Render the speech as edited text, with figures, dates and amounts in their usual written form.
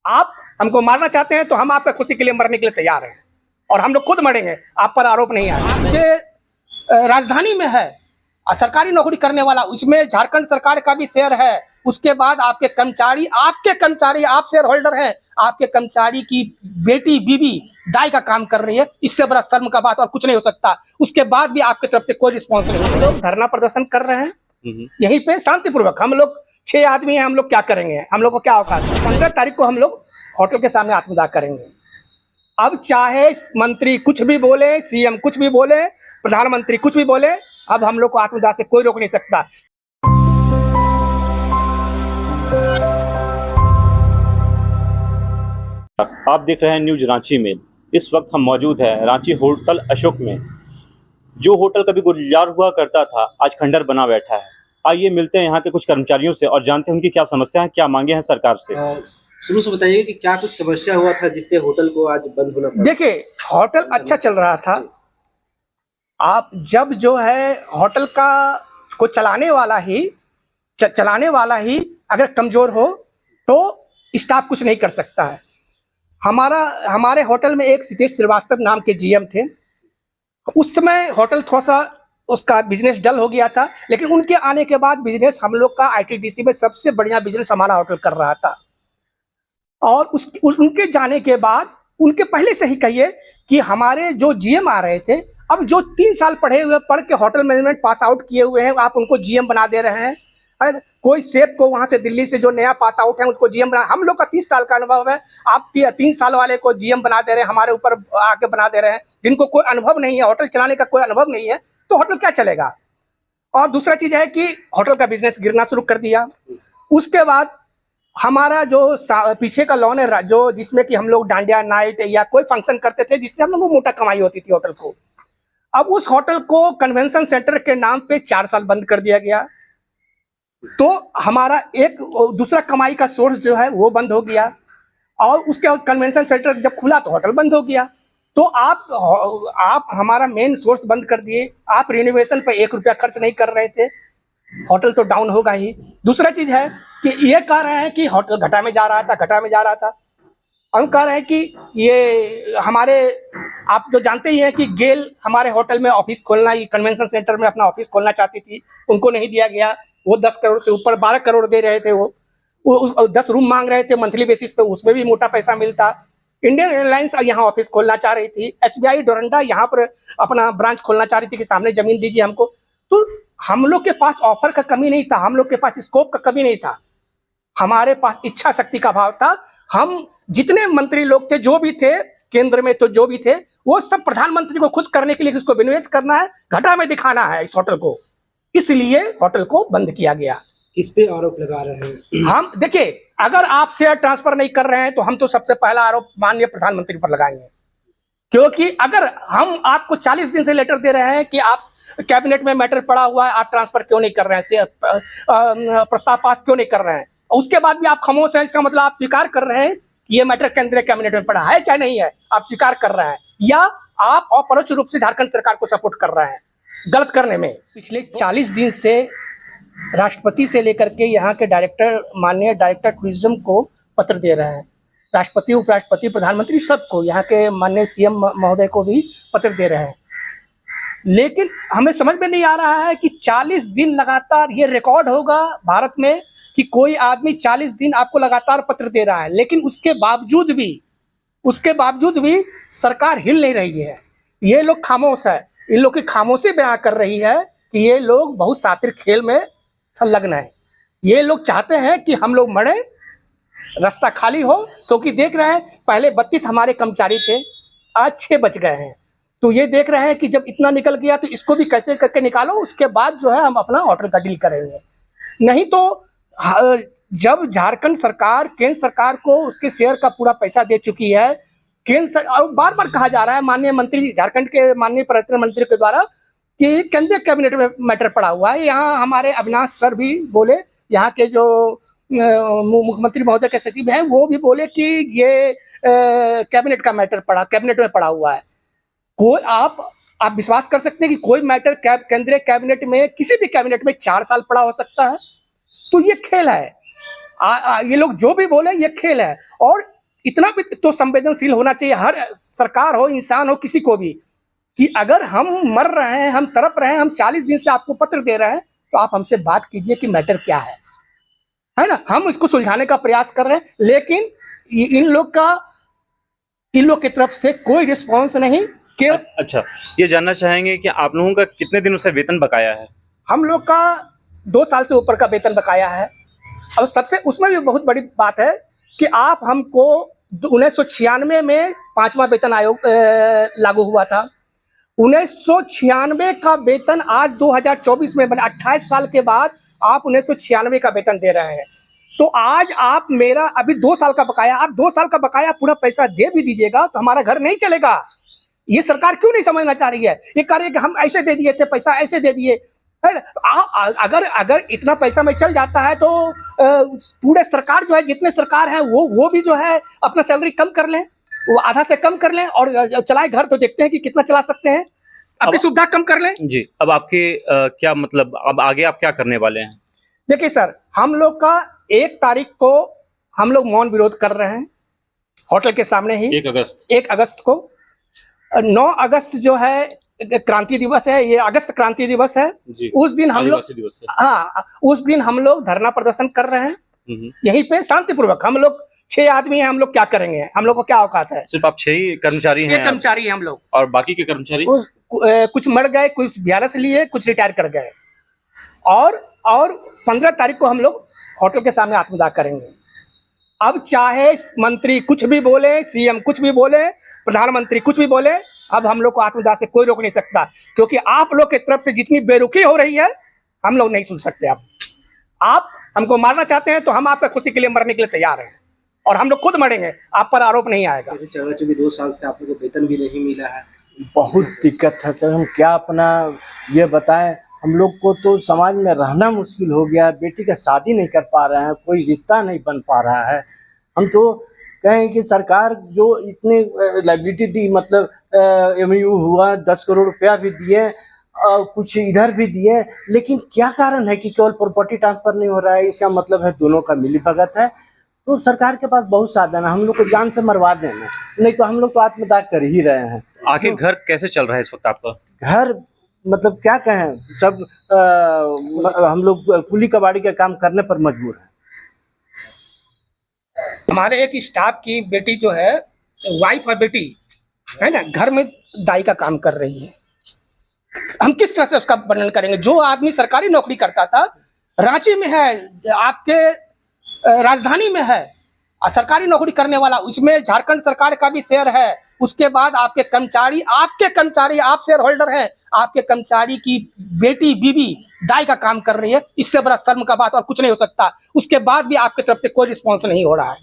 आप हमको मारना चाहते हैं तो हम आपके खुशी के लिए मरने के लिए तैयार हैं और हम लोग खुद मरेंगे, आप पर आरोप नहीं है। आपके राजधानी में है सरकारी नौकरी करने वाला, उसमें झारखंड सरकार का भी शेयर है। उसके बाद आपके कर्मचारी आप शेयर होल्डर हैं, आपके कर्मचारी की बेटी बीवी दाई का काम कर रही है। इससे बड़ा शर्म का बात और कुछ नहीं हो सकता। उसके बाद भी आपकी तरफ से कोई रिस्पॉन्स नहीं। लोग धरना प्रदर्शन कर रहे हैं यहीं पे शांतिपूर्वक। हम लोग 6 आदमी हैं, हम लोग क्या करेंगे, हम लोग को क्या औकात है। 15 तारीख को हम लोग होटल के सामने आत्मदाह करेंगे। अब चाहे मंत्री कुछ भी बोले, सीएम कुछ भी बोले, प्रधानमंत्री कुछ भी बोले, अब हम लोग को आत्मदाह से कोई रोक नहीं सकता। आप देख रहे हैं न्यूज रांची में। इस वक्त हम मौजूद हैं रांची होटल अशोक में। जो होटल कभी गुलजार हुआ करता था, आज खंडर बना बैठा है। आइए मिलते हैं यहाँ के कुछ कर्मचारियों से और जानते हैं उनकी क्या समस्या है, क्या मांगे हैं सरकार से। शुरू से बताइए कि क्या कुछ समस्या हुआ था जिससे होटल को आज बंद होना पड़ा? देखिए, होटल अच्छा चल रहा था। आप जब जो है होटल का को चलाने वाला ही अगर कमजोर हो तो स्टाफ कुछ नहीं कर सकता है। हमारे होटल में एक सितेश श्रीवास्तव नाम के जीएम थे। उस समय होटल थोड़ा सा उसका बिजनेस डल हो गया था, लेकिन उनके आने के बाद बिजनेस हम लोग का आईटीडीसी में सबसे बढ़िया बिजनेस हमारा होटल कर रहा था। और उनके जाने के बाद, उनके पहले से ही कहिए कि हमारे जो जीएम आ रहे थे, अब जो 3 साल पढ़ के होटल मैनेजमेंट पास आउट किए हुए हैं, आप उनको जीएम बना दे रहे हैं। और कोई सेफ को वहां से दिल्ली से जो नया पास आउट है उसको जीएम बना, हम लोग का 30 साल का अनुभव है, आप 3 साल वाले को जीएम बना दे रहे हैं, हमारे ऊपर आके बना दे रहे हैं जिनको कोई अनुभव नहीं है, होटल चलाने का कोई अनुभव नहीं है, तो होटल क्या चलेगा। और दूसरा चीज है कि होटल का बिजनेस गिरना शुरू कर दिया। उसके बाद हमारा जो पीछे का लॉन है, जो जिसमें कि हम लोग डांडिया नाइट या कोई फंक्शन करते थे, जिससे हम लोग को मोटा कमाई होती थी होटल को, अब उस होटल को कन्वेंशन सेंटर के नाम पे 4 साल बंद कर दिया गया। तो हमारा एक दूसरा कमाई का सोर्स जो है वो बंद हो गया। और उसके कन्वेंशन सेंटर जब खुला तो होटल बंद हो गया। तो आप हमारा मेन सोर्स बंद कर दिए। आप रिनोवेशन पे 1 रुपया खर्च नहीं कर रहे थे, होटल तो डाउन होगा ही। दूसरा चीज है कि ये कह रहे हैं कि होटल घाटा में जा रहा था। हम कह रहे हैं कि ये हमारे, आप तो जानते ही हैं कि गेल हमारे होटल में ऑफिस खोलना, कन्वेंशन सेंटर में अपना ऑफिस खोलना चाहती थी, उनको नहीं दिया गया। वो 10 करोड़ से ऊपर 12 करोड़ दे रहे थे। वो 10 रूम मांग रहे थे मंथली बेसिस पे, उसमें भी मोटा पैसा मिलता। इंडियन एयरलाइंस यहाँ ऑफिस खोलना चाह रही थी। एसबीआई डोरंडा यहाँ पर अपना ब्रांच खोलना चाह रही थी कि सामने जमीन दीजिए हमको। तो हम लोग के पास ऑफर का कमी नहीं था, हम लोग के पास स्कोप का कमी नहीं था, हमारे पास इच्छा शक्ति का भाव था। हम जितने मंत्री लोग थे, जो भी थे केंद्र में, तो जो भी थे वो सब प्रधानमंत्री को खुश करने के लिए, जिसको विनिवेश करना है, घाटा में दिखाना है इस होटल को, इसलिए होटल को बंद किया गया। इस पे आरोप लगा रहे हैं हम। देखिए, अगर आप शेयर ट्रांसफर नहीं कर रहे हैं तो हम तो सबसे पहला आरोप माननीय प्रधानमंत्री पर लगाएंगे, क्योंकि अगर हम आपको 40 दिन से लेटर दे रहे हैं कि आप कैबिनेट में मैटर पड़ा हुआ है, आप ट्रांसफर क्यों नहीं कर रहे हैं, शेयर प्रस्ताव पास क्यों नहीं कर रहे हैं, उसके बाद भी आप खामोश हैं, इसका मतलब आप स्वीकार कर रहे हैं कि ये मैटर केंद्रीय कैबिनेट में पड़ा है चाहे नहीं है, आप स्वीकार कर रहे हैं, या आप अपरोक्ष रूप से झारखंड सरकार को सपोर्ट कर रहे हैं गलत करने में। पिछले 40 दिन से राष्ट्रपति से लेकर के यहाँ के माननीय डायरेक्टर टूरिज्म को पत्र दे रहे हैं, राष्ट्रपति, उपराष्ट्रपति, प्रधानमंत्री सबको, यहाँ के माननीय सीएम महोदय को भी पत्र दे रहे हैं। लेकिन हमें समझ में नहीं आ रहा है कि 40 दिन लगातार, ये रिकॉर्ड होगा भारत में कि कोई आदमी 40 दिन आपको लगातार पत्र दे रहा है, लेकिन उसके बावजूद भी सरकार हिल नहीं रही है। ये लोग खामोश है। इन लोग की खामोशी बयां कर रही है कि ये लोग बहुत शातिर खेल में संलग्न है। ये लोग चाहते हैं कि हम लोग मरे, रास्ता खाली हो, क्योंकि देख रहे हैं पहले 32 हमारे कर्मचारी थे, आज 6 बच गए हैं। तो ये देख रहे हैं कि जब इतना निकल गया तो इसको भी कैसे करके निकालो, उसके बाद जो है हम अपना होटल का डील करेंगे। नहीं तो जब झारखंड सरकार केंद्र सरकार को उसके शेयर का पूरा पैसा दे चुकी है, और बार बार कहा जा रहा है माननीय मंत्री, झारखंड के माननीय पर्यटन मंत्री के द्वारा, कि केंद्रीय कैबिनेट में मैटर पड़ा हुआ है। यहाँ हमारे अविनाश सर भी बोले, यहाँ के जो मुख्यमंत्री महोदय के सचिव हैं वो भी बोले कि ये कैबिनेट में पड़ा हुआ है। कोई आप विश्वास कर सकते हैं कि कोई मैटर केंद्रीय कैबिनेट में, किसी भी कैबिनेट में 4 साल पड़ा हो सकता है? तो ये खेल है। ये लोग जो भी बोले ये खेल है। और इतना भी तो संवेदनशील होना चाहिए हर सरकार हो, इंसान हो, किसी को भी, कि अगर हम मर रहे हैं, हम तड़प रहे हैं, हम 40 दिन से आपको पत्र दे रहे हैं, तो आप हमसे बात कीजिए कि मैटर क्या है ना। हम इसको सुलझाने का प्रयास कर रहे हैं, लेकिन इन लोग की तरफ से कोई रिस्पॉन्स नहीं। अच्छा, ये जानना चाहेंगे कि आप लोगों का कितने दिनों से वेतन बकाया है? हम लोग का 2 साल से ऊपर का वेतन बकाया है। और सबसे उसमें भी बहुत बड़ी बात है कि आप हमको 1996 में 5वां वेतन आयोग लागू हुआ था। 1996 का वेतन आज 2024 में बने, 28 साल के बाद आप 1996 का वेतन दे रहे हैं। तो आज आप मेरा अभी 2 साल का बकाया, आप 2 साल का बकाया पूरा पैसा दे भी दीजिएगा तो हमारा घर नहीं चलेगा। ये सरकार क्यों नहीं समझना चाह रही है? ये कह रही है कि हम ऐसे दे दिए थे, पैसा ऐसे दे दिए। अगर इतना पैसा में चल जाता है तो पूरे सरकार जो है, जितने सरकार है वो भी जो है अपना सैलरी कम कर लें, वो आधा से कम कर लें और चलाए घर, तो देखते हैं कि कितना चला सकते हैं, अपनी सुविधा कम कर लें। जी, अब आपके क्या मतलब, अब आगे आप क्या करने वाले हैं? देखिए सर, हम लोग का 1 तारीख को हम लोग मौन विरोध कर रहे हैं होटल के सामने ही। 1 अगस्त को। 9 अगस्त जो है क्रांति दिवस है, ये अगस्त क्रांति दिवस है। उस दिन हम लोग, हाँ, उस दिन हम लोग धरना प्रदर्शन कर रहे हैं यहीं पे शांतिपूर्वक। हम लोग 6 आदमी हैं, हम लोग क्या करेंगे? हम लोग को क्या औकात है? सिर्फ आप 6 ही कर्मचारी हैं? 6 कर्मचारी हैं हम लोग। और बाकी के कर्मचारी कुछ मर गए, कुछ VRS लिए, कुछ रिटायर कर गए। और 15 तारीख को हम लोग होटल के सामने आत्मदाह करेंगे। अब चाहे मंत्री कुछ भी बोले, CM कुछ भी बोले, प्रधानमंत्री कुछ भी बोले, अब हम लोग को आत्मदाह से कोई रोक नहीं सकता, क्योंकि आप लोग की तरफ से जितनी बेरुखी हो रही है हम लोग नहीं सुन सकते। आप हमको मारना चाहते हैं तो हम आपके खुशी के लिए मरने के लिए तैयार हैं, और हम लोग खुद मरेंगे, आप पर आरोप नहीं आएगा। चूंकि 2 साल से आप लोग को वेतन भी नहीं मिला है, बहुत दिक्कत है सर। हम क्या अपना ये बताएं, हम लोग को तो समाज में रहना मुश्किल हो गया है। बेटी का शादी नहीं कर पा रहे हैं, कोई रिश्ता नहीं बन पा रहा है। हम तो कहें कि सरकार जो इतनी लायबिलिटी दी, मतलब MOU हुआ, 10 करोड़ रुपया भी दिए, कुछ इधर भी दिए, लेकिन क्या कारण है कि केवल प्रॉपर्टी ट्रांसफर नहीं हो रहा है? इसका मतलब है दोनों का मिलीभगत है। तो सरकार के पास बहुत साधन है, हम लोग को जान से मरवा देना, नहीं तो हम लोग तो आत्मदाह कर ही रहे हैं। आखिर घर कैसे चल रहा है इस वक्त आपका? घर मतलब क्या कहें, सब हम लोग कुली कबाड़ी का काम करने पर मजबूर है। हमारे एक स्टाफ की बेटी जो है, वाइफ और बेटी है ना, घर में दाई का काम कर रही है। हम किस तरह से उसका वर्णन करेंगे? जो आदमी सरकारी नौकरी करता था, रांची में है, आपके राजधानी में है, सरकारी नौकरी करने वाला, उसमें झारखंड सरकार का भी शेयर है। उसके बाद आपके कर्मचारी, आप शेयर होल्डर हैं, आपके कर्मचारी की बेटी, बीवी दाई का काम कर रही है। इससे बड़ा शर्म का बात और कुछ नहीं हो सकता। उसके बाद भी आपकी तरफ से कोई रिस्पॉन्स नहीं हो रहा है।